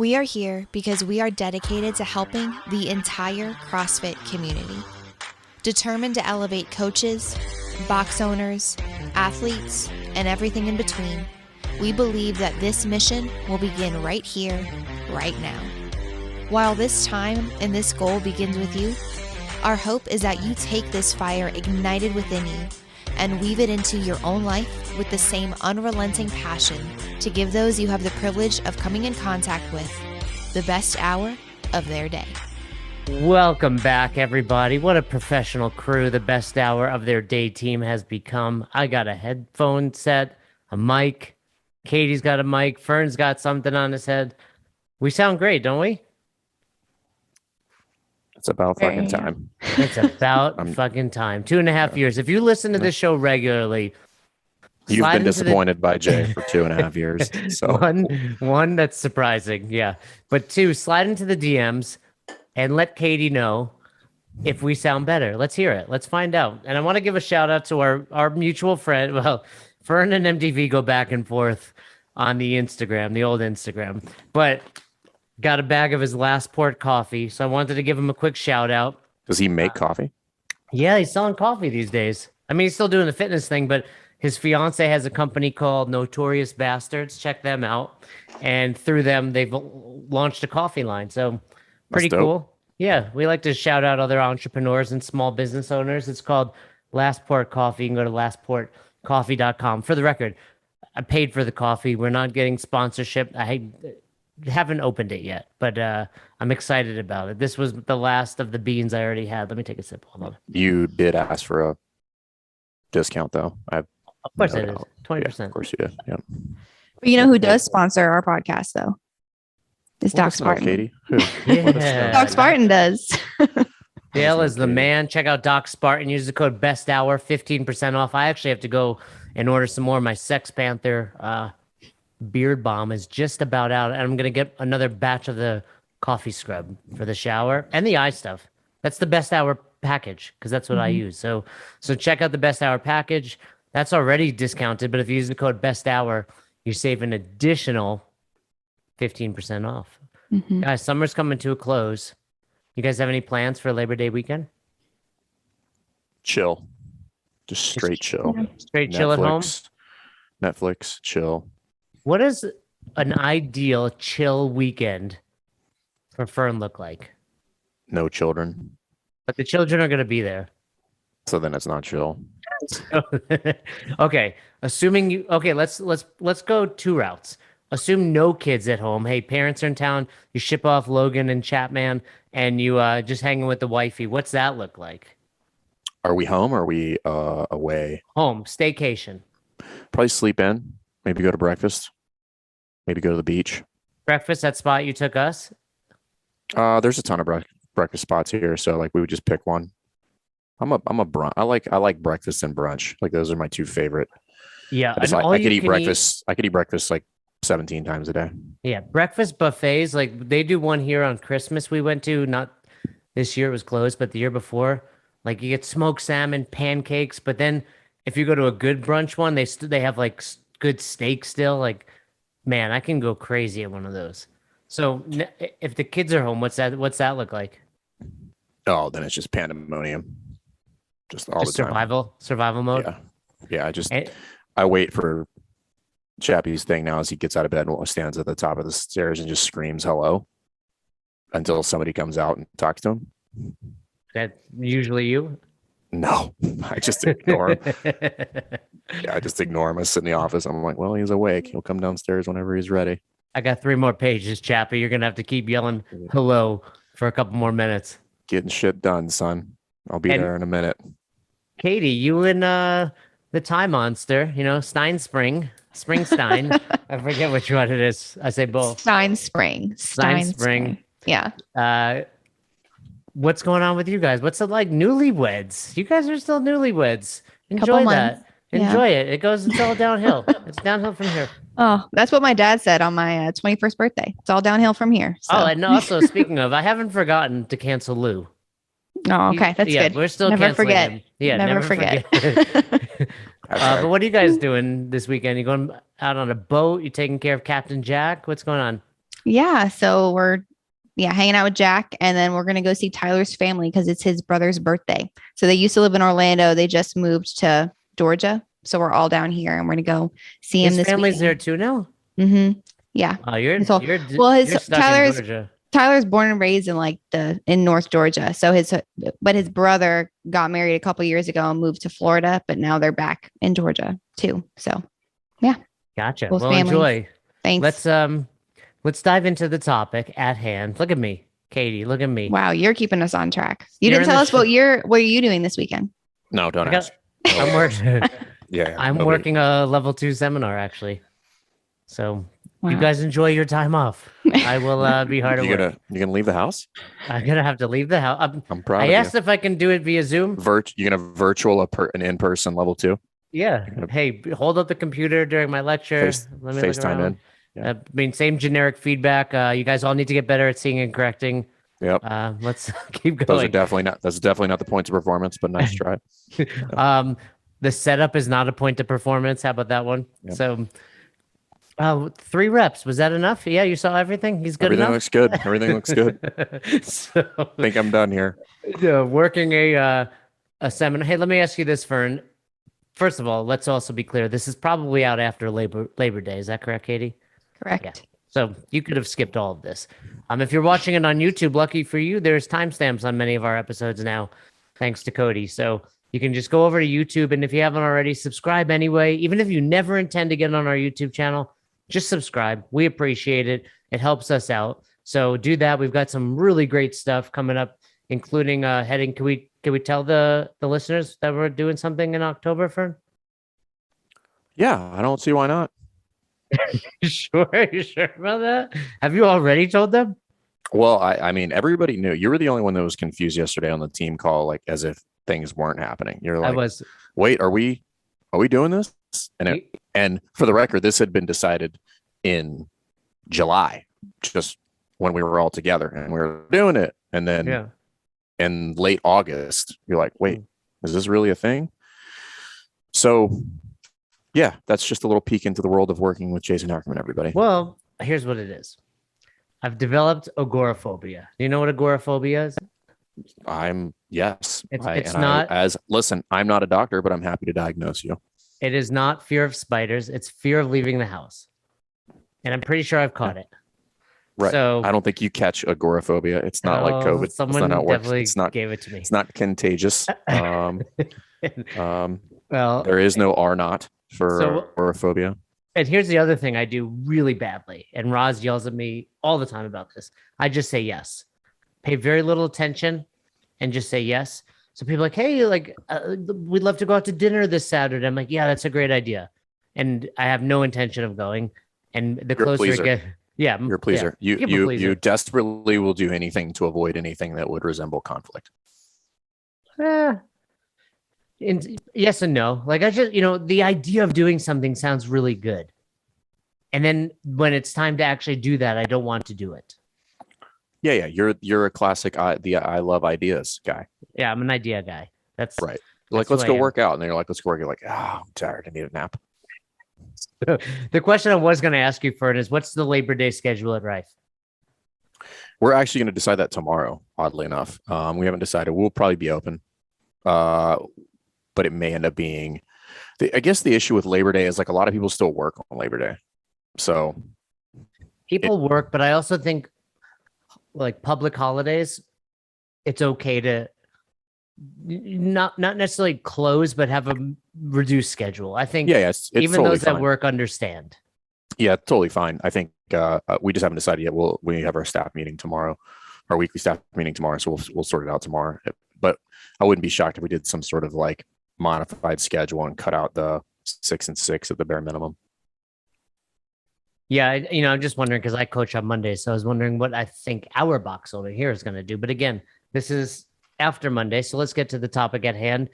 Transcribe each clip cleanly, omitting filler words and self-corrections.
We are here because we are dedicated to helping the entire CrossFit community. Determined to elevate coaches, box owners, athletes, and everything in between, we believe that this mission will begin right here, right now. While this time and this goal begins with you, our hope is that you take this fire ignited within you and weave it into your own life with the same unrelenting passion to give those you have the privilege of coming in contact with the best hour of their day. Welcome back, everybody. What a professional crew the best hour of their day team has become. I got a headphone set, a mic. Katie's got a mic. Fern's got something on his head. We sound great, don't we? It's about fucking time. It's about fucking time. 2.5 years. If you listen to this show regularly, you've been disappointed by Jay for 2.5 years. So one that's surprising, yeah. But two, slide into the DMs and let Katie know if we sound better. Let's hear it. Let's find out. And I want to give a shout out to our mutual friend. Well, Fern and MTV go back and forth on the Instagram, the old Instagram. But got a bag of his Last Port coffee, so I wanted to give him a quick shout out. Does he make coffee? Yeah, he's selling coffee these days. I mean, he's still doing the fitness thing, but his fiance has a company called Notorious Bastards. Check them out. And through them, they've launched a coffee line. So pretty cool. Yeah, we like to shout out other entrepreneurs and small business owners. It's called Last Port Coffee. You can go to lastportcoffee.com. For the record, I paid for the coffee. We're not getting sponsorship. I haven't opened it yet, but I'm excited about it. This was the last of the beans I already had. Let me take a sip. Hold on. You did ask for a discount, though. Of course I did. 20%. Yeah, of course you did. Yeah. But you know who does sponsor our podcast, though? Is Doc Spartan. Katie. Who? Yeah. Doc Spartan does. Dale is the man. Check out Doc Spartan. Use the code BESTHOUR, 15% off. I actually have to go and order some more. My Sex Panther beard balm is just about out, and I'm gonna get another batch of the coffee scrub for the shower and the eye stuff. That's the best hour package because that's what I use. So check out the best hour package. That's already discounted, but if you use the code best hour, you save an additional 15% off. Guys, summer's coming to a close. You guys have any plans for Labor Day weekend? Chill. Just straight chill. Straight chill at home? Netflix, chill. What does an ideal chill weekend for Fern look like? No children. But the children are going to be there. So then it's not chill. Okay. Assuming you, okay, let's go two routes. Assume no kids at home. Hey, parents are in town. You ship off Logan and Chapman and you just hanging with the wifey. What's that look like? Are we home or are we away? Home, staycation. Probably sleep in. Maybe go to breakfast. Maybe go to the beach. Breakfast, that spot you took us? There's a ton of breakfast spots here, so like we would just pick one. I'm a brunch. I like breakfast and brunch. Like those are my two favorite. Yeah, I could eat breakfast. I could eat breakfast like 17 times a day. Yeah, breakfast buffets. Like they do one here on Christmas. We went to, not this year, it was closed, but the year before. Like you get smoked salmon, pancakes, but then if you go to a good brunch one, they have like good steak still. Like, man, I can go crazy at one of those. So if the kids are home, what's that look like? Oh, then it's just pandemonium. Just all the time. Survival mode. Yeah. I wait for Chappie's thing now as he gets out of bed and stands at the top of the stairs and just screams hello until somebody comes out and talks to him. That usually you? No, I just ignore him. Yeah, I just ignore him. I sit in the office. I'm like, well, he's awake. He'll come downstairs whenever he's ready. I got 3 more pages, Chappie. You're going to have to keep yelling hello for a couple more minutes. Getting shit done, son. I'll be there in a minute. Katie, you and the Time Monster, Springsteen. I forget which one it is. I say both. Spring. Yeah. What's going on with you guys? What's it like? Newlyweds. You guys are still newlyweds. Enjoy that. Enjoy it. It's all downhill. It's downhill from here. Oh, that's what my dad said on my 21st birthday. It's all downhill from here. So. Oh, and also speaking of, I haven't forgotten to cancel Lou. Oh, okay. That's good. We're still never canceling forget. him. Yeah, never forget. But what are you guys doing this weekend? You going out on a boat? You taking care of Captain Jack? What's going on? Yeah. So we're hanging out with Jack, and then we're gonna go see Tyler's family because it's his brother's birthday. So they used to live in Orlando. They just moved to Georgia. So we're all down here, and we're gonna go see him His this family's weekend. there too now. Mm-hmm. Yeah. Oh, you're His whole- you're well, you're stuck in Georgia. Tyler's born and raised in in North Georgia. So his brother got married a couple years ago and moved to Florida, but now they're back in Georgia too. So Gotcha. both Well, families. enjoy. Thanks. Let's dive into the topic at hand. Look at me, Katie. Look at me. Wow, you're keeping us on track. You You're didn't in tell the us what are you doing this weekend? No, don't I got- ask. I'm working. Yeah, I'm nobody- working a level 2 seminar actually. So you Wow. guys enjoy your time off. I will be hard at You work. gonna leave the house? I'm gonna have to leave the house. I'm proud I of asked if I can do it via Zoom. you. You're gonna virtual an in-person level 2? Yeah. Hey, hold up the computer during my lecture. Let me look FaceTime around. in. Yeah. I mean, same generic feedback. You guys all need to get better at seeing and correcting. Yep. Let's keep Those going. are definitely not. That's definitely not the points of performance, but nice try. The setup is not a point of performance. How about that one? Yep. So, 3 reps. Was that enough? Yeah, you saw everything. He's good Everything enough. looks good. Everything looks good. So, I think I'm done here. working a seminar. Hey, let me ask you this, Fern. First of all, let's also be clear. This is probably out after Labor Day. Is that correct, Katie? Correct. Yeah. So you could have skipped all of this. If you're watching it on YouTube, lucky for you, there's timestamps on many of our episodes now, thanks to Cody. So you can just go over to YouTube, and if you haven't already, subscribe anyway. Even if you never intend to get on our YouTube channel, just subscribe. We appreciate it. It helps us out. So do that. We've got some really great stuff coming up, including heading. Can we tell the listeners that we're doing something in October, Fern? Yeah, I don't see why not. You sure about that? Have you already told them? Well, I mean, everybody knew. You were the only one that was confused yesterday on the team call, like as if things weren't happening. You're I like, was. wait, are we doing this? And for the record, this had been decided in July, just when we were all together and we were doing it. And then in late August, you're like, wait, is this really a thing? So yeah, that's just a little peek into the world of working with Jason Ackerman, everybody. Well, here's what it is. I've developed agoraphobia. Do you know what agoraphobia is? Yes. Listen, I'm not a doctor, but I'm happy to diagnose you. It is not fear of spiders. It's fear of leaving the house. And I'm pretty sure I've caught it. Right. So I don't think you catch agoraphobia. It's not like COVID. Someone definitely gave it to me. It's not contagious. Well, there is no R naught for agoraphobia. And here's the other thing I do really badly. And Roz yells at me all the time about this. I just say yes. Pay very little attention and just say yes. So people are like, hey, we'd love to go out to dinner this Saturday. I'm like, yeah, that's a great idea. And I have no intention of going. And the closer it gets, you're a pleaser. Yeah, you desperately will do anything to avoid anything that would resemble conflict. And yes and no. Like I just, the idea of doing something sounds really good. And then when it's time to actually do that, I don't want to do it. Yeah. You're a classic I love ideas guy. Yeah, I'm an idea guy. That's right. Like, let's go work out. And then you're like, let's go work. You're like, I'm tired. I need a nap. So, the question I was going to ask you, Fern, is what's the Labor Day schedule at Rife? We're actually going to decide that tomorrow, oddly enough. We haven't decided. We'll probably be open. But it may end up being, I guess the issue with Labor Day is like a lot of people still work on Labor Day. So people work, but I also think like public holidays, it's okay to not necessarily close, but have a reduced schedule. I think it's even totally those fine. that work understand. Yeah, totally fine. I think we just haven't decided yet. We have our staff meeting tomorrow, our weekly staff meeting tomorrow. So we'll sort it out tomorrow. But I wouldn't be shocked if we did some sort of like modified schedule and cut out the 6 and 6 at the bare minimum. Yeah, I'm just wondering because I coach on Monday, so I was wondering what I think our box over here is going to do. But again, this is after Monday, so let's get to the topic at hand.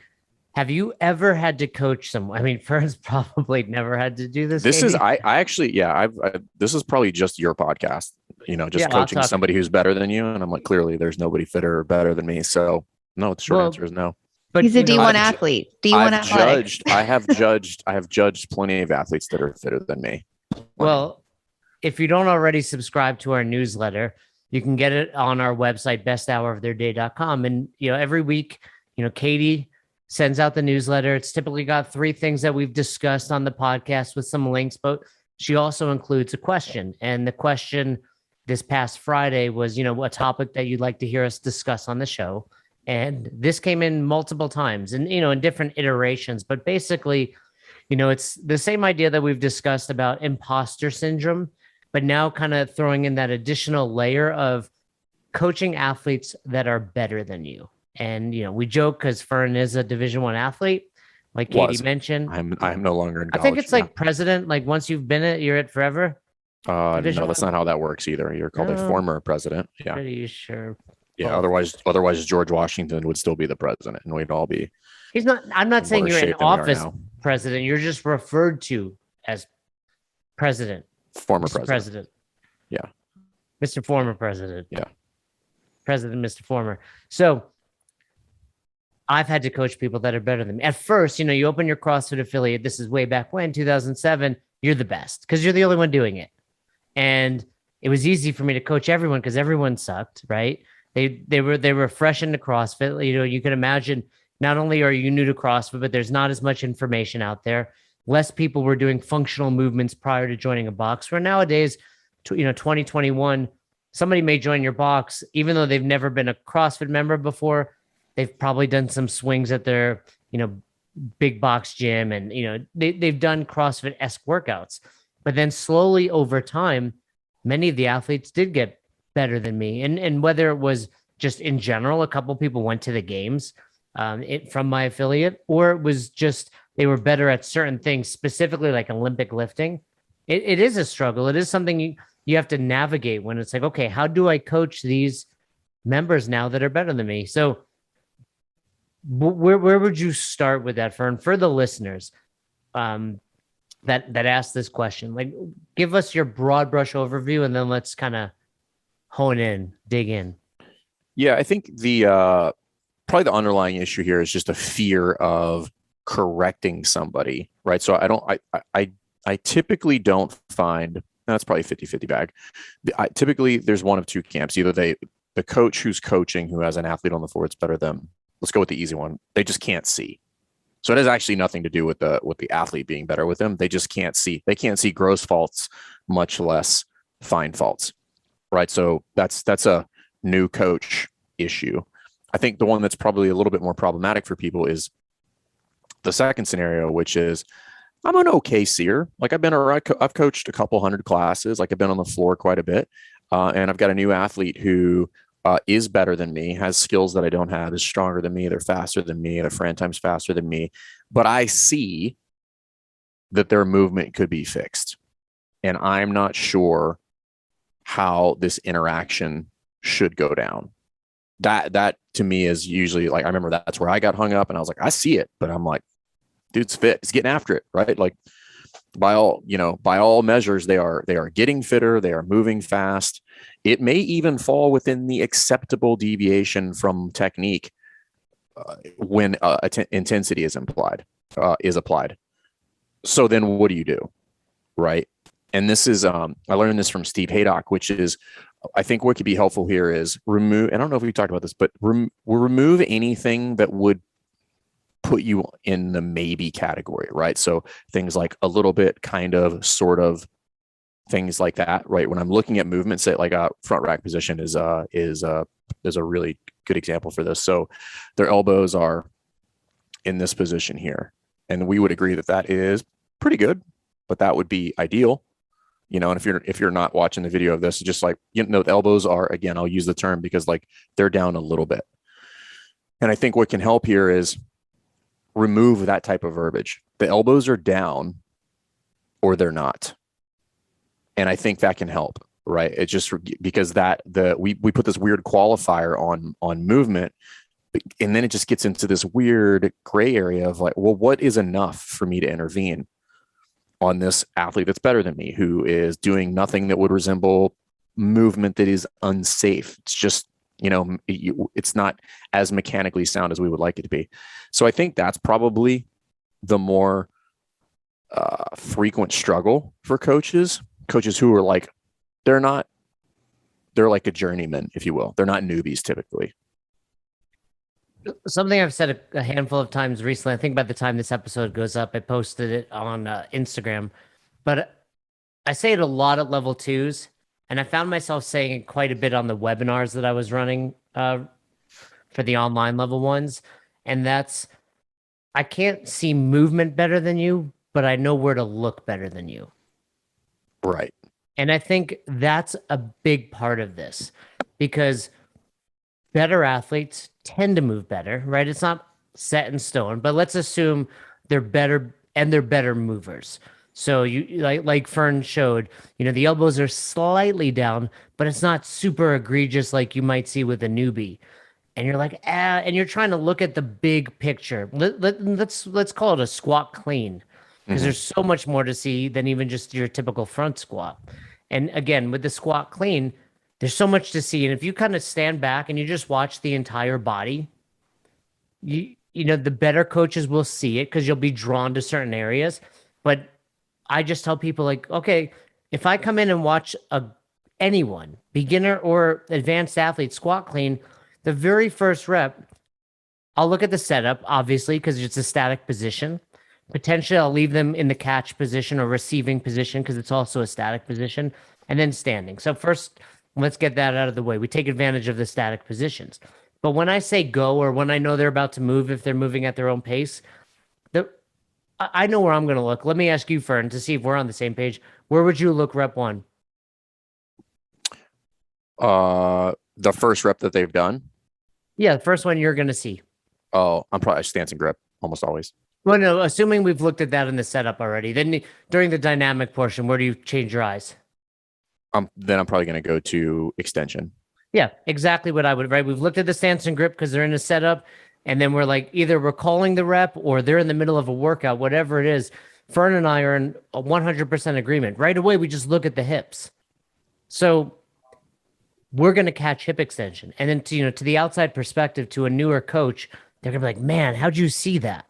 Have you ever had to coach someone? I mean, Fern's probably never had to do this. This maybe. is I actually this is probably just your podcast. Coaching somebody who's better than you, and I'm like, clearly there's nobody fitter or better than me. So no, the short answer is no. But he's a D1 athlete. D1 athletic. I have judged plenty of athletes that are fitter than me. Well, if you don't already subscribe to our newsletter, you can get it on our website, besthouroftheirday.com. And, every week, Katie sends out the newsletter. It's typically got 3 things that we've discussed on the podcast with some links, but she also includes a question. And the question this past Friday was, a topic that you'd like to hear us discuss on the show. And this came in multiple times and, in different iterations, but basically, it's the same idea that we've discussed about imposter syndrome, but now kind of throwing in that additional layer of coaching athletes that are better than you. And, we joke because Fern is a Division I athlete, like Katie mentioned. I'm no longer in college. I think it's like president, like once you've been it, you're it forever. No, that's not how that works either. You're called a former president. Yeah. Pretty sure. Yeah. Otherwise George Washington would still be the president and we'd all be. He's not, I'm not saying you're in office president. You're just referred to as president. Former Mr. president. Yeah. Mr. Former President. Yeah. President, Mr. Former. So I've had to coach people that are better than me. At first, you open your CrossFit affiliate. This is way back when, 2007. You're the best because you're the only one doing it. And it was easy for me to coach everyone because everyone sucked, right? They were fresh into CrossFit. You can imagine not only are you new to CrossFit, but there's not as much information out there. Less people were doing functional movements prior to joining a box. Where nowadays, 2021, somebody may join your box, even though they've never been a CrossFit member before. They've probably done some swings at their, big box gym, and they've done CrossFit-esque workouts. But then slowly over time, many of the athletes did get better than me. And whether it was just in general, a couple people went to the games from my affiliate, or it was just they were better at certain things, specifically like Olympic lifting. It is a struggle. It is something you have to navigate when it's like, okay, how do I coach these members now that are better than me? So where would you start with that, Fern, for the listeners that asked this question? Like, give us your broad brush overview, and then let's kind of dig in. Yeah, I think the probably the underlying issue here is just a fear of correcting somebody, right? So I typically don't find, that's probably 50-50 bag. Typically there's one of two camps. Either the coach who's coaching, who has an athlete on the floor, it's better than, let's go with the easy one. They just can't see. So it has actually nothing to do with the athlete being better with them. They just can't see. They can't see gross faults, much less fine faults, right? So that's a new coach issue. I think the one that's probably a little bit more problematic for people is the second scenario, which is I'm an okay seer. Like I've coached a couple hundred classes. Like I've been on the floor quite a bit. And I've got a new athlete who is better than me, has skills that I don't have, is stronger than me. They're faster than me. They're 4 times faster than me. But I see that their movement could be fixed. And I'm not sure how this interaction should go down. That to me is usually like, I remember that's where I got hung up and I was like, I see it, but I'm like, dude's fit. He's getting after it, right? Like by all measures, they are getting fitter. They are moving fast. It may even fall within the acceptable deviation from technique when intensity is applied. So then what do you do? Right. And this is, I learned this from Steve Haydock, which is, I think what could be helpful here is remove, I don't know if we talked about this, but remove anything that would put you in the maybe category, right? So things like a little bit, kind of, sort of, things like that, right? When I'm looking at movement, say like a front rack position is a really good example for this. So their elbows are in this position here, and we would agree that is pretty good, but that would be ideal. And if you're not watching the video of this, just like, the elbows are, again, I'll use the term because like they're down a little bit. And I think what can help here is remove that type of verbiage. The elbows are down or they're not. And I think that can help, right? It's just because we put this weird qualifier on movement, and then it just gets into this weird gray area of like, well, what is enough for me to intervene on this athlete that's better than me, who is doing nothing that would resemble movement that is unsafe? It's just, it's not as mechanically sound as we would like it to be. So I think that's probably the more frequent struggle for coaches, coaches who are like, they're like a journeyman, if you will. They're not newbies typically. Something I've said a handful of times recently, I think by the time this episode goes up, I posted it on Instagram, but I say it a lot at level 2s, and I found myself saying it quite a bit on the webinars that I was running for the online level 1s. And that's, I can't see movement better than you, but I know where to look better than you. Right. And I think that's a big part of this, because better athletes tend to move better, right? It's not set in stone, but let's assume they're better and they're better movers. So you like Fern showed, the elbows are slightly down, but it's not super egregious like you might see with a newbie. And you're like, and you're trying to look at the big picture. Let's call it a squat clean, because there's so much more to see than even just your typical front squat. And again, with the squat clean, there's so much to see. And if you kind of stand back and you just watch the entire body, the better coaches will see it because you'll be drawn to certain areas. But I just tell people, like, okay, if I come in and watch anyone, beginner or advanced athlete, squat clean, the very first rep, I'll look at the setup, obviously, because it's a static position. Potentially, I'll leave them in the catch position or receiving position because it's also a static position, and then standing. So first, let's get that out of the way. We take advantage of the static positions. But when I say go, or when I know they're about to move, if they're moving at their own pace, I know where I'm going to look. Let me ask you, Fern, to see if we're on the same page. Where would you look rep 1? The first rep that they've done? Yeah, the first one you're going to see. Oh, I'm probably stance and grip almost always. Well, no, assuming we've looked at that in the setup already. Then during the dynamic portion, where do you change your eyes? Then I'm probably going to go to extension. Yeah, exactly what I would, right? We've looked at the stance and grip because they're in a setup, and then we're like, either we're calling the rep or they're in the middle of a workout, whatever it is. Fern and I are in a 100% agreement. Right away, we just look at the hips. So we're going to catch hip extension. And then to the outside perspective, to a newer coach, they're going to be like, man, how'd you see that?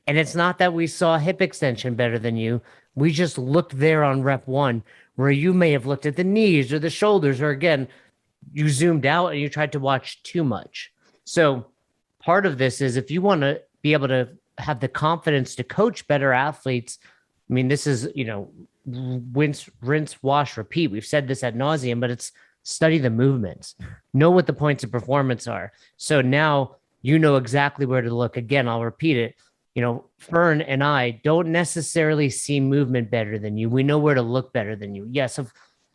And it's not that we saw hip extension better than you. We just looked there on rep 1, where you may have looked at the knees or the shoulders, or again, you zoomed out and you tried to watch too much. So part of this is, if you want to be able to have the confidence to coach better athletes, I mean, this is, rinse, wash, repeat. We've said this ad nauseum, but it's study the movements, know what the points of performance are. So now you know exactly where to look. Again, I'll repeat it. Fern and I don't necessarily see movement better than you. We know where to look better than you. Yes,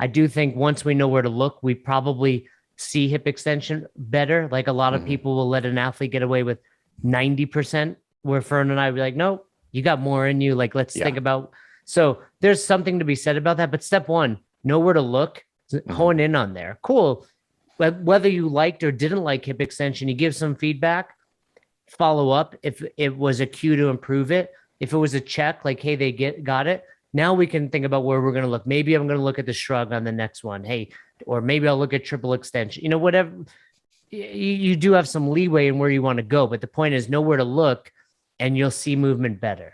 I do think once we know where to look, we probably see hip extension better. Like a lot of people will let an athlete get away with 90%, where Fern and I be like, no, you got more in you. Like, let's think about. So there's something to be said about that. But step 1, know where to look, hone in on there. Cool. Whether you liked or didn't like hip extension, you give some feedback. Follow up if it was a cue to improve it. If it was a check, like, hey, they got it. Now we can think about where we're going to look. Maybe I'm going to look at the shrug on the next one. Hey, or maybe I'll look at triple extension. Whatever. You do have some leeway in where you want to go, but the point is know where to look, and you'll see movement better.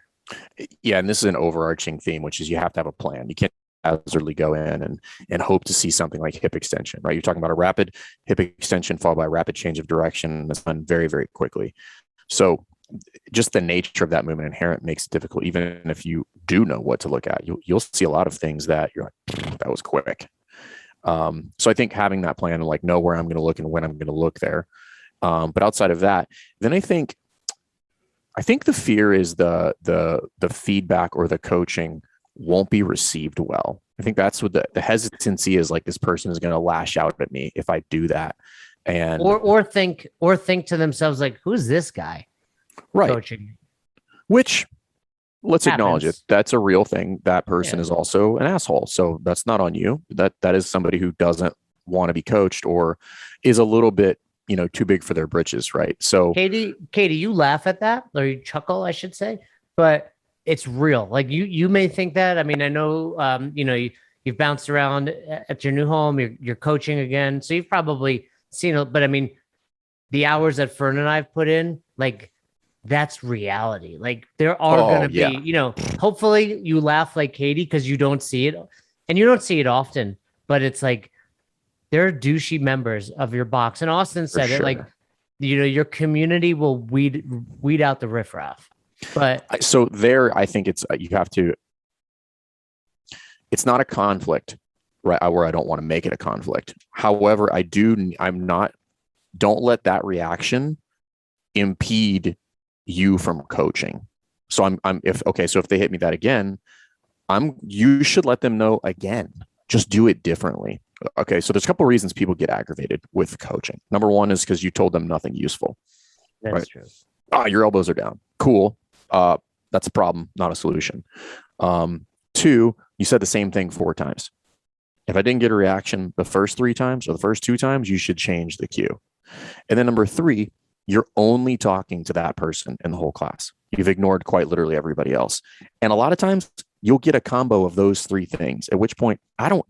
Yeah, and this is an overarching theme, which is you have to have a plan. You can't haphazardly go in and hope to see something like hip extension, right? You're talking about a rapid hip extension followed by a rapid change of direction that's done very, very quickly. So just the nature of that movement inherent makes it difficult. Even if you do know what to look at, you'll see a lot of things that you're like, that was quick. So I think having that plan and know where I'm going to look and when I'm going to look there. But outside of that, then I think the fear is the feedback or the coaching won't be received well. I think that's what the hesitancy is, like, this person is going to lash out at me if I do that. And or think to themselves, like, who's this guy? Right. Coaching. Which, let's acknowledge it. That's a real thing. That person is also an asshole. So that's not on you. That is somebody who doesn't want to be coached or is a little bit, too big for their britches. Right. So Katie, you laugh at that, or you chuckle, I should say, but it's real. Like you may think that. I mean, I know, you've bounced around at your new home. You're coaching again. So you've probably seen it, but I mean, the hours that Fern and I've put in, like, that's reality. Like, there are going to be, hopefully you laugh like Katie because you don't see it. and you don't see it often, but it's like there are douchey members of your box. And Austin said it, like, your community will weed out the riffraff. But so there, I think it's you have to. It's not a conflict, right? Where I don't want to make it a conflict. However, don't let that reaction impede you from coaching. So if they hit me that again, you should let them know again, just do it differently. Okay. So there's a couple of reasons people get aggravated with coaching. Number one is because you told them nothing useful. That's true. Your elbows are down. Cool. That's a problem, not a solution. Two, you said the same thing 4 times. If I didn't get a reaction the first 3 times or the first 2 times, you should change the cue. And then number 3, you're only talking to that person in the whole class. You've ignored quite literally everybody else. And a lot of times you'll get a combo of those 3 things, at which point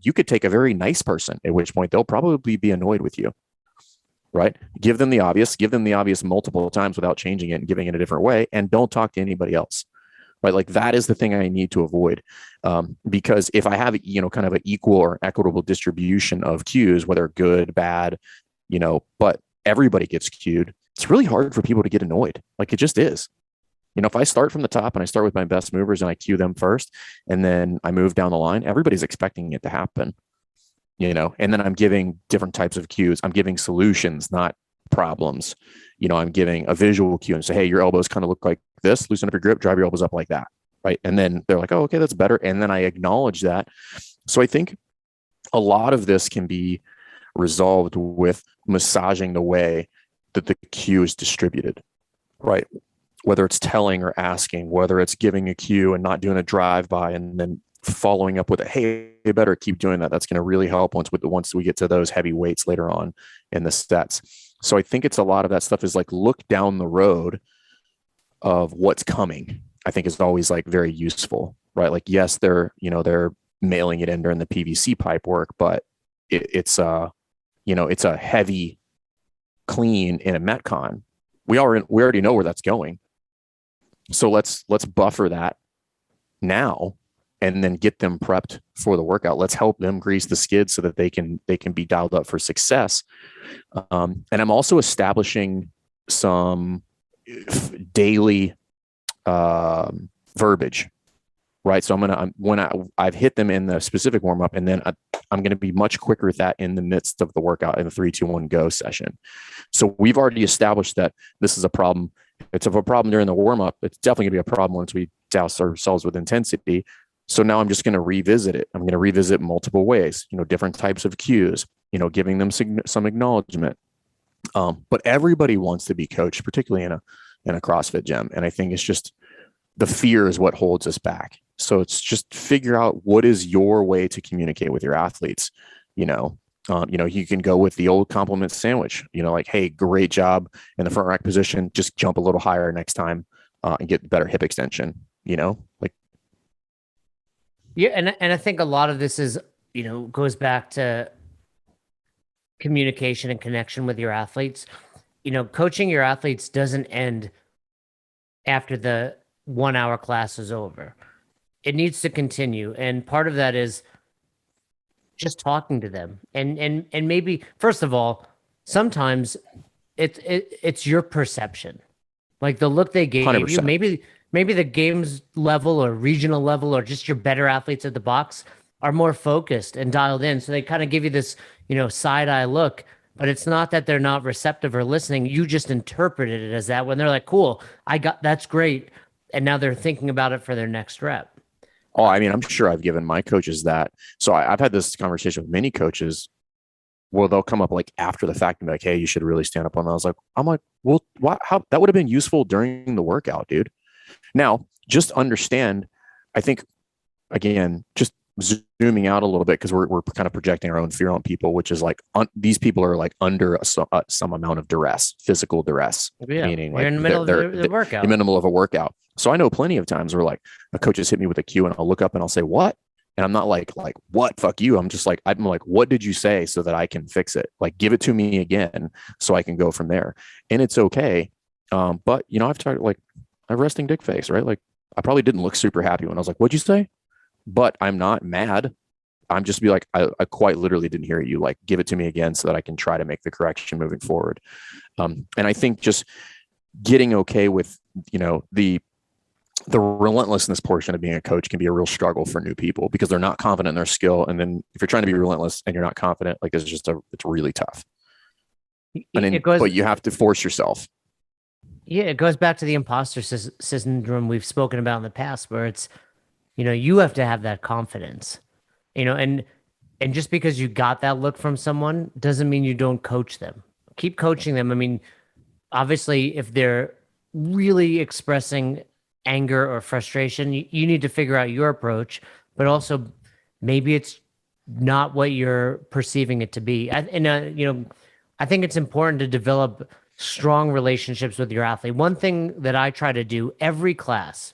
you could take a very nice person, at which point they'll probably be annoyed with you, right? Give them the obvious multiple times without changing it and giving it a different way. And don't talk to anybody else. Right? Like that is the thing I need to avoid. Because if I have, kind of an equal or equitable distribution of cues, whether good, bad, but everybody gets cued, it's really hard for people to get annoyed. Like it just is. If I start from the top and I start with my best movers and I cue them first, and then I move down the line, everybody's expecting it to happen, and then I'm giving different types of cues. I'm giving solutions, not problems. I'm giving a visual cue and say, hey, your elbows kind of look like this, loosen up your grip, drive your elbows up like that. Right. And then they're like, oh, okay, that's better. And then I acknowledge that. So I think a lot of this can be resolved with massaging the way that the cue is distributed, right? Whether it's telling or asking, whether it's giving a cue and not doing a drive-by and then following up with it, hey, you better keep doing that. That's going to really help once we get to those heavy weights later on in the sets. So I think it's a lot of that stuff is like look down the road of what's coming. I think is always like very useful, right? Like, yes, they're mailing it in during the PVC pipe work, but it's a heavy clean in a Metcon. We already know where that's going. So let's buffer that now and then get them prepped for the workout. Let's help them grease the skids so that they can be dialed up for success. And I'm also establishing some daily verbiage, right? So I've hit them in the specific warm up, and then I'm going to be much quicker with that in the midst of the workout in the 3, 2, 1 go session. So we've already established that this is a problem. It's a problem during the warm up. It's definitely going to be a problem once we douse ourselves with intensity. So now I'm just going to revisit it. I'm going to revisit multiple ways, different types of cues, giving them some acknowledgement. But everybody wants to be coached, particularly in a CrossFit gym. And I think it's just the fear is what holds us back. So it's just figure out what is your way to communicate with your athletes. You can go with the old compliment sandwich, like, hey, great job in the front rack position. Just jump a little higher next time and get better hip extension, like. Yeah. And I think a lot of this is, goes back to communication and connection with your athletes. Coaching your athletes doesn't end after the 1 hour class is over. It needs to continue. And part of that is just talking to them. And maybe, first of all, sometimes it's your perception. Like the look they gave 100%. You, maybe the games level or regional level or just your better athletes at the box are more focused and dialed in. So they kind of give you this, side eye look, but it's not that they're not receptive or listening. You just interpreted it as that when they're like, cool, that's great. And now they're thinking about it for their next rep. Oh, I mean, I'm sure I've given my coaches that. So I've had this conversation with many coaches. Well, they'll come up like after the fact and be like, hey, you should really stand up on that. I'm like, well, how that would have been useful during the workout, dude. Now, just understand, I think, again, just zooming out a little bit, because we're kind of projecting our own fear on people, which is like these people are like under some amount of duress, physical duress, meaning like in the middle of the workout. In the middle of a workout. So I know plenty of times where like a coach has hit me with a cue and I'll look up and I'll say, what? And I'm not like, what? Fuck you. I'm like, what did you say so that I can fix it? Like, give it to me again so I can go from there. And it's okay. But I've tried, like, I'm resting dick face, right? Like, I probably didn't look super happy when I was like, what'd you say? But I'm not mad. I'm just be like, I quite literally didn't hear you. Like, give it to me again so that I can try to make the correction moving forward. And I think just getting okay with, the relentlessness portion of being a coach can be a real struggle for new people because they're not confident in their skill. And then if you're trying to be relentless and you're not confident, like it's really tough. But you have to force yourself. Yeah, it goes back to the imposter syndrome we've spoken about in the past, where it's, you have to have that confidence, and just because you got that look from someone doesn't mean you don't coach them. Keep coaching them. I mean, obviously, if they're really expressing anger or frustration, you need to figure out your approach, but also maybe it's not what you're perceiving it to be. I think it's important to develop strong relationships with your athlete. One thing that I try to do every class,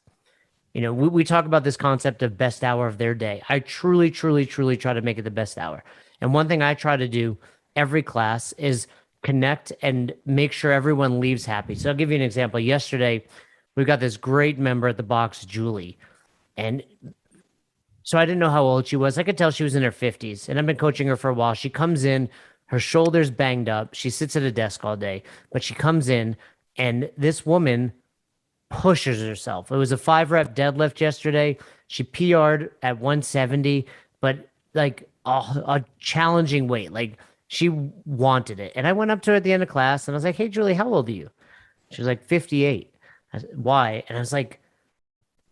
we talk about this concept of best hour of their day. I truly, truly, truly try to make it the best hour. And one thing I try to do every class is connect and make sure everyone leaves happy. So I'll give you an example. Yesterday, we've got this great member at the box, Julie. And so I didn't know how old she was. I could tell she was in her 50s. And I've been coaching her for a while. She comes in, her shoulder's banged up. She sits at a desk all day. But she comes in, and this woman pushes herself. It was a 5-rep deadlift yesterday. She PR'd at 170, but like a challenging weight. Like she wanted it. And I went up to her at the end of class and I was like, "Hey, Julie, how old are you?" She was like, 58. I said, "Why?" And I was like,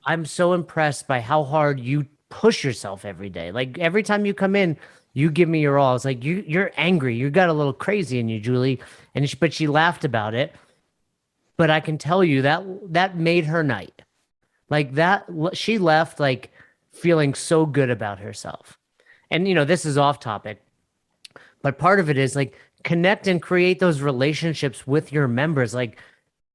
"I'm so impressed by how hard you push yourself every day. Like every time you come in, you give me your all." It's like, you're angry. You got a little crazy in you, Julie. But she laughed about it. But I can tell you that made her night. Like that, she left like feeling so good about herself. And, this is off topic, but part of it is like connect and create those relationships with your members. Like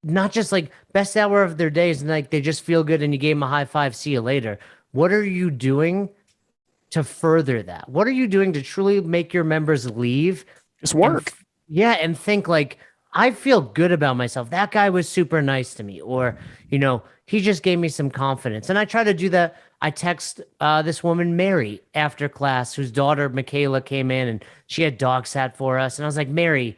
not just like best hour of their days and like they just feel good and you gave them a high five, see you later. What are you doing to further that? What are you doing to truly make your members leave? Just work. And think like, I feel good about myself. That guy was super nice to me. Or, he just gave me some confidence. And I try to do that. I text this woman, Mary, after class, whose daughter, Michaela, came in and she had dog sat for us. And I was like, Mary,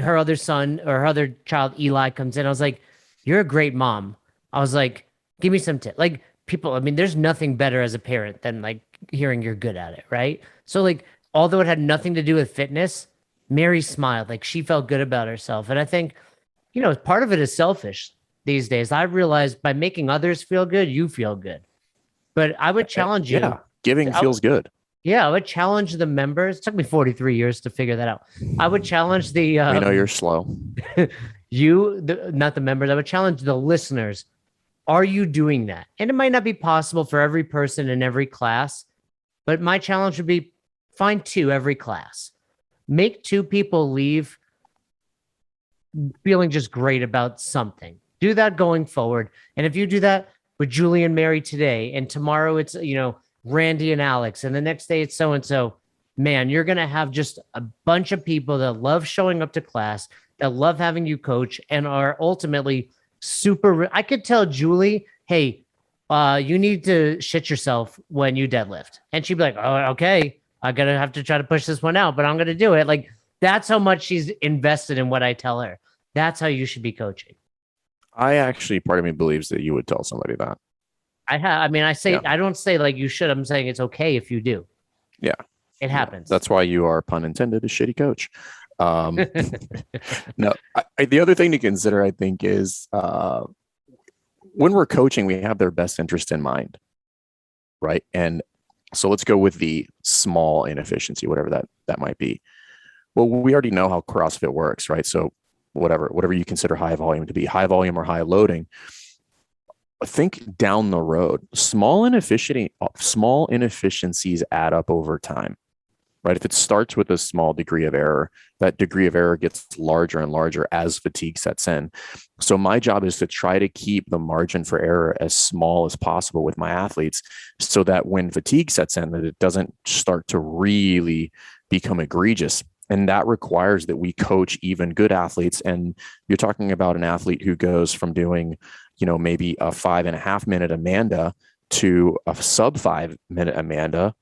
her other son or her other child, Eli, comes in. I was like, "You're a great mom." I was like, "Give me some tips." Like people, I mean, there's nothing better as a parent than like hearing you're good at it, right? So like, although it had nothing to do with fitness, Mary smiled, like she felt good about herself. And I think, part of it is selfish these days. I realized by making others feel good, you feel good. But I would challenge you. Yeah, giving feels good. Yeah, I would challenge the members. It took me 43 years to figure that out. I would challenge the... I know you're slow. Not the members. I would challenge the listeners. Are you doing that? And it might not be possible for every person in every class, but my challenge would be find 2 every class. Make 2 people leave feeling just great about something. Do that going forward. And if you do that with Julie and Mary today, and tomorrow it's, Randy and Alex, and the next day it's so-and-so, man, you're going to have just a bunch of people that love showing up to class, that love having you coach, and are ultimately super... I could tell Julie, "Hey, you need to shit yourself when you deadlift." And she'd be like, "Oh, okay. I'm going to have to try to push this one out, but I'm going to do it." Like that's how much she's invested in what I tell her. That's how you should be coaching. Part of me believes that you would tell somebody that. I don't say like you should. I'm saying it's okay if you do. Yeah. It happens. That's why you are, pun intended, a shitty coach. No, the other thing to consider, I think, is when we're coaching, we have their best interest in mind. Right. And so let's go with the small inefficiency, whatever that might be. Well, we already know how CrossFit works, right? So whatever you consider high volume to be, high volume or high loading, think down the road. Small inefficiencies add up over time, right? If it starts with a small degree of error, that degree of error gets larger and larger as fatigue sets in. So my job is to try to keep the margin for error as small as possible with my athletes so that when fatigue sets in, that it doesn't start to really become egregious. And that requires that we coach even good athletes. And you're talking about an athlete who goes from doing, maybe a 5.5 minute Amanda to a sub 5 minute Amanda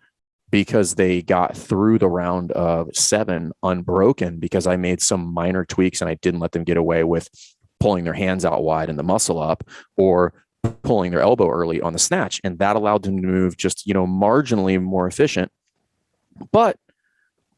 because they got through the round of 7 unbroken because I made some minor tweaks and I didn't let them get away with pulling their hands out wide and the muscle up, or pulling their elbow early on the snatch. And that allowed them to move just, marginally more efficient. But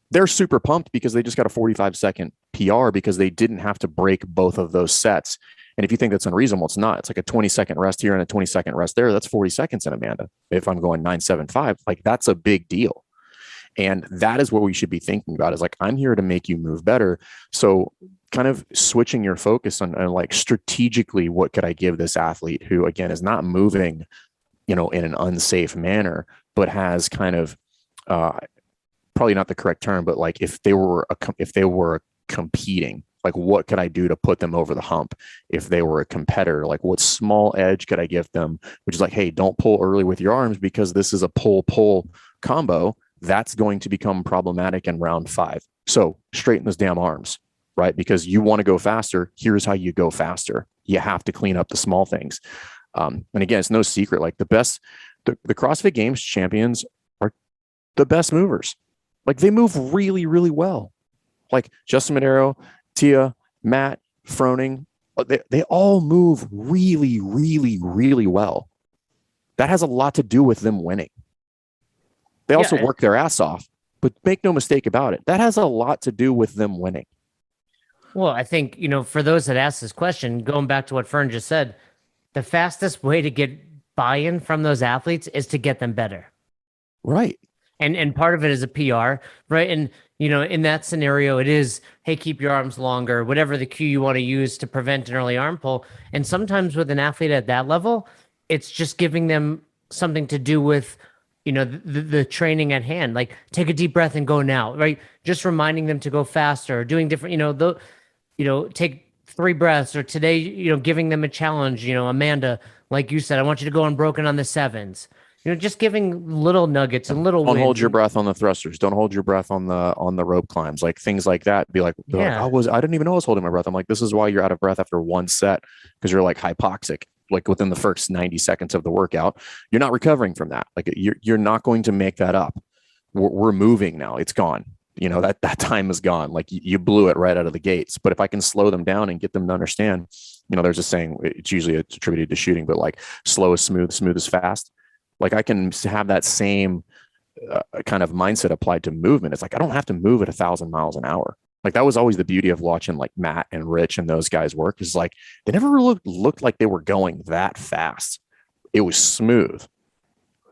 they're super pumped because they just got a 45-second PR because they didn't have to break both of those sets. And if you think that's unreasonable, it's not. It's like a 20-second rest here and a 20-second rest there. That's 40 seconds in Amanda. If I'm going 9.75, like that's a big deal. And that is what we should be thinking about, is like, I'm here to make you move better. So kind of switching your focus on like strategically, what could I give this athlete who, again, is not moving, in an unsafe manner, but has kind of, probably not the correct term, but like if they were competing, like what could I do to put them over the hump? If they were a competitor, like what small edge could I give them, which is like, hey, don't pull early with your arms because this is a pull combo that's going to become problematic in round 5. So straighten those damn arms, right? Because you want to go faster. Here's how you go faster. You have to clean up the small things. And again, it's no secret, like the CrossFit Games champions are the best movers. Like they move really, really well. Like Justin Madero, Tia, Matt, Froning, they all move really, really, really well. That has a lot to do with them winning. They also work their ass off, but make no mistake about it, that has a lot to do with them winning. Well, I think, for those that asked this question, going back to what Fern just said, the fastest way to get buy-in from those athletes is to get them better. Right. And part of it is a PR, right? And, in that scenario, it is, hey, keep your arms longer, whatever the cue you want to use to prevent an early arm pull. And sometimes with an athlete at that level, it's just giving them something to do with, the training at hand. Like take a deep breath and go now, right? Just reminding them to go faster, doing different, take 3 breaths, or today, giving them a challenge, Amanda, like you said, I want you to go unbroken on the 7s. Just giving little nuggets and little Don't wins. hold your breath on the thrusters. Don't hold your breath on the rope climbs, like things like that. Be like, I didn't even know I was holding my breath. I'm like, this is why you're out of breath after one set, because you're like hypoxic, like within the first 90 seconds of the workout. You're not recovering from that. Like you're not going to make that up. We're moving now. It's gone. That time is gone. Like you blew it right out of the gates. But if I can slow them down and get them to understand, there's a saying, it's usually attributed to shooting, but like slow is smooth, smooth is fast. Like I can have that same kind of mindset applied to movement. It's like, I don't have to move at 1,000 miles an hour. Like that was always the beauty of watching like Matt and Rich and those guys work, is like, they never really looked like they were going that fast. It was smooth.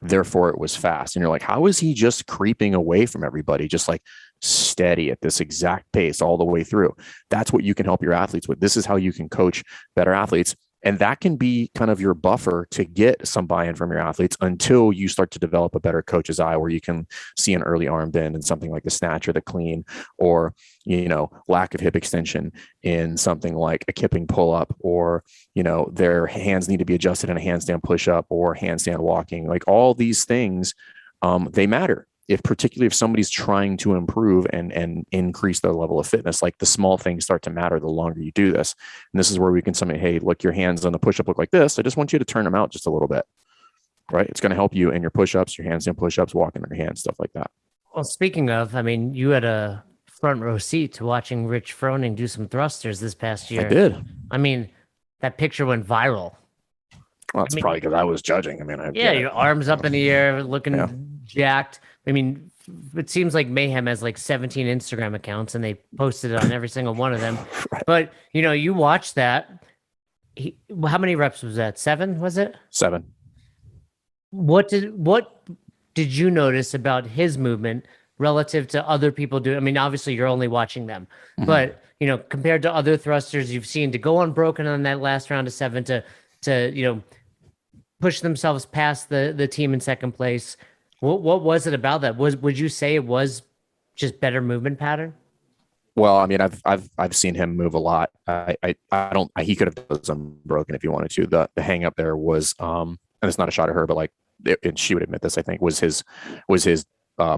Therefore it was fast. And you're like, how is he just creeping away from everybody? Just like steady at this exact pace all the way through. That's what you can help your athletes with. This is how you can coach better athletes. And that can be kind of your buffer to get some buy-in from your athletes until you start to develop a better coach's eye, where you can see an early arm bend in something like the snatch or the clean, or, lack of hip extension in something like a kipping pull-up, or, their hands need to be adjusted in a handstand push-up or handstand walking. Like all these things, they matter. Particularly if somebody's trying to improve and increase their level of fitness, like the small things start to matter the longer you do this. And this is where we can say, hey, look, your hands on the push-up look like this. I just want you to turn them out just a little bit, right? It's going to help you in your push-ups, your handstand push-ups, walking on your hands, stuff like that. Well, speaking of, you had a front row seat to watching Rich Froning do some thrusters this past year. I did. That picture went viral. Well, that's probably because I was judging. Your arms up in the air, looking jacked. It seems like Mayhem has like 17 Instagram accounts and they posted it on every single one of them. Right. But, you watch that. How many reps was that? 7, was it? 7. What did you notice about his movement relative to other people do? Obviously you're only watching them, but, compared to other thrusters you've seen to go unbroken on that last round of 7 to push themselves past the team in second place. What was it about that? Would you say it was just better movement pattern? Well, I've seen him move a lot. He could have done some unbroken if he wanted to. The hang up there was, and it's not a shot at her, but like, and she would admit this, I think was his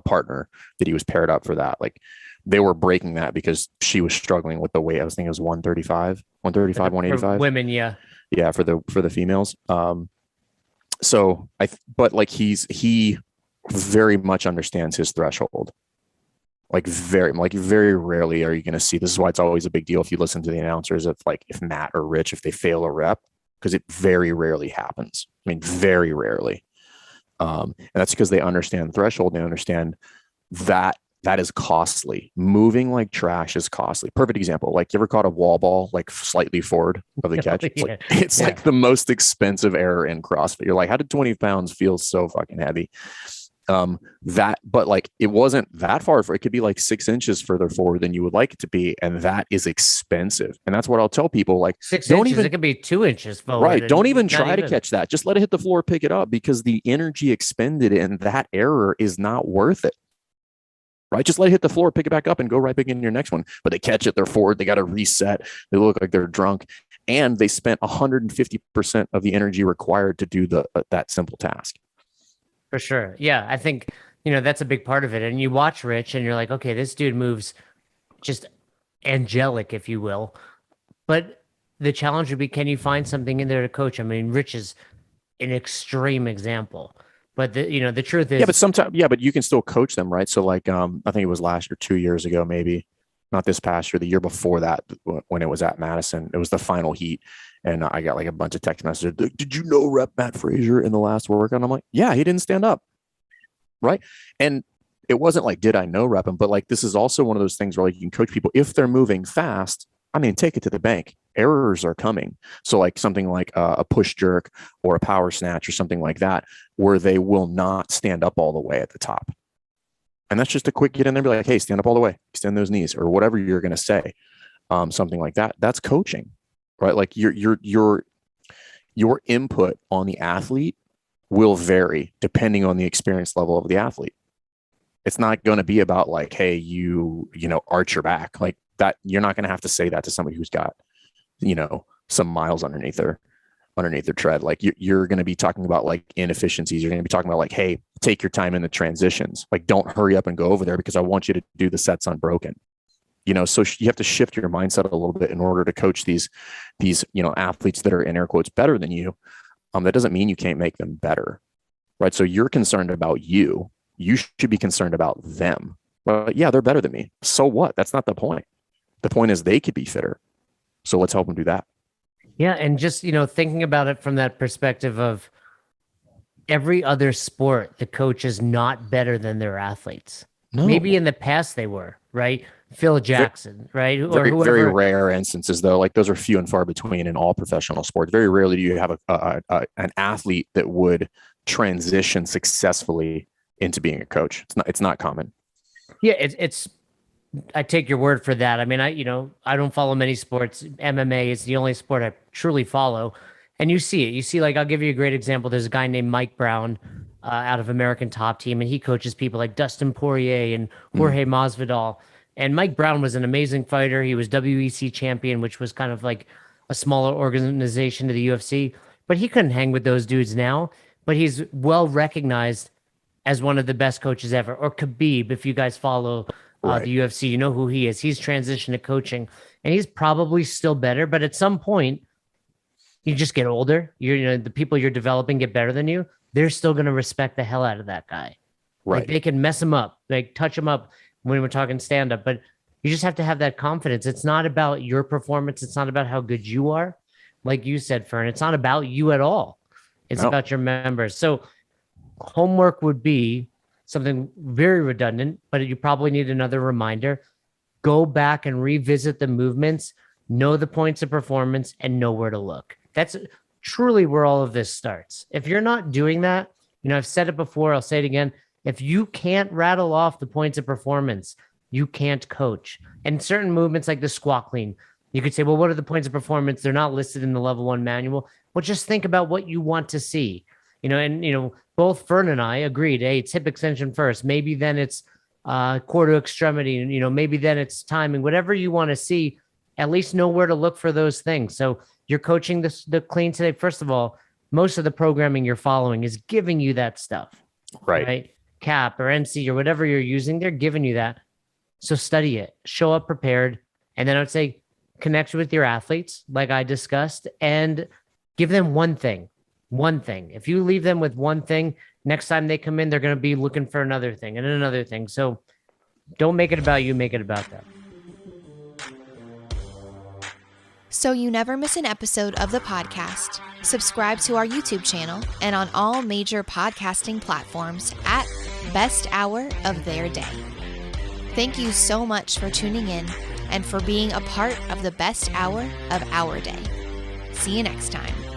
partner that he was paired up for that. Like they were breaking that because she was struggling with the weight. I was thinking it was 135, 185. For women. Yeah. Yeah. For the females. But like he very much understands his threshold. Very rarely are you going to see. This is why it's always a big deal if you listen to the announcers, if Matt or Rich, if they fail a rep, because it very rarely happens. I mean, very rarely. And that's because they understand the threshold. They understand that is costly. Moving like trash is costly. Perfect example. Like, you ever caught a wall ball like slightly forward of the catch? It's like the most expensive error in CrossFit. You're like, how did 20 pounds feel so fucking heavy? But like, it wasn't that far. It could be like 6 inches further forward than you would like it to be, and that is expensive. And that's what I'll tell people. Like, 6 inches, it could be 2 inches forward. Right. Don't even try to catch that. Just let it hit the floor, pick it up, because the energy expended in that error is not worth it. Right. Just let it hit the floor, pick it back up, and go right back in your next one. But they catch it, they're forward, they got to reset. They look like they're drunk, and they spent 150% of the energy required to do that simple task. For sure. Yeah. I think, that's a big part of it. And you watch Rich and you're like, okay, this dude moves just angelic, if you will. But the challenge would be, can you find something in there to coach? I mean, Rich is an extreme example, but the truth is, but you can still coach them, right? So like, I think it was last year, 2 years ago, maybe not this past year, the year before that, when it was at Madison, it was the final heat. And I got like a bunch of text messages. Did you know rep Matt Frazier in the last workout? And I'm like, yeah, he didn't stand up. Right. And it wasn't like, did I know rep him? But like, this is also one of those things where like, you can coach people if they're moving fast. I mean, take it to the bank. Errors are coming. So like something like a push jerk or a power snatch or something like that, where they will not stand up all the way at the top. And that's just a quick get in there and be like, hey, stand up all the way, extend those knees, or whatever you're going to say. Something like that. That's coaching. Right? Like your input on the athlete will vary depending on the experience level of the athlete. It's not going to be about like, hey, you arch your back like that. You're not going to have to say that to somebody who's got, some miles underneath their tread. Like you're going to be talking about like inefficiencies. You're going to be talking about like, hey, take your time in the transitions. Like, don't hurry up and go over there because I want you to do the sets unbroken. So you have to shift your mindset a little bit in order to coach these athletes that are in air quotes better than you. That doesn't mean you can't make them better, right? So you're concerned about you. You should be concerned about them. Well, yeah, they're better than me. So what? That's not the point. The point is they could be fitter. So let's help them do that. Yeah, and just thinking about it from that perspective of every other sport, the coach is not better than their athletes. No. Maybe in the past they were, right? Phil Jackson, right? Or very, very rare instances, though. Like those are few and far between in all professional sports. Very rarely do you have an athlete that would transition successfully into being a coach. It's not common. Yeah, it's. I take your word for that. I mean, I don't follow many sports. MMA is the only sport I truly follow, and you see it. You see, like, I'll give you a great example. There's a guy named Mike Brown out of American Top Team, and he coaches people like Dustin Poirier and Jorge Masvidal. And Mike Brown was an amazing fighter. He was WEC champion, which was kind of like a smaller organization to the UFC. But he couldn't hang with those dudes now. But he's well recognized as one of the best coaches ever. Or Khabib, if you guys follow the UFC, you know who he is. He's transitioned to coaching. And he's probably still better. But at some point, you just get older. The people you're developing get better than you. They're still going to respect the hell out of that guy. Right. Like, they can mess him up, like touch him up when we're talking stand-up, but you just have to have that confidence. It's not about your performance. It's not about how good you are. Like you said, Fern, it's not about you at all. It's about your members. So homework would be something very redundant, but you probably need another reminder. Go back and revisit the movements, know the points of performance, and know where to look. That's truly where all of this starts. If you're not doing that, I've said it before, I'll say it again. If you can't rattle off the points of performance, you can't coach. And certain movements like the squat clean, you could say, well, what are the points of performance? They're not listed in the level 1 manual. Well, just think about what you want to see. Both Fern and I agreed, hey, it's hip extension first. Maybe then it's core to extremity. Maybe then it's timing. Whatever you want to see, at least know where to look for those things. So you're coaching the clean today. First of all, most of the programming you're following is giving you that stuff. Right? CAP or NC or whatever you're using, they're giving you that. So study it, show up prepared. And then I would say connect with your athletes, like I discussed, and give them one thing. One thing. If you leave them with one thing, next time they come in, they're going to be looking for another thing and another thing. So don't make it about you, make it about them. So you never miss an episode of the podcast, subscribe to our YouTube channel and on all major podcasting platforms at Best Hour of Their Day. Thank you so much for tuning in and for being a part of the best hour of our day. See you next time.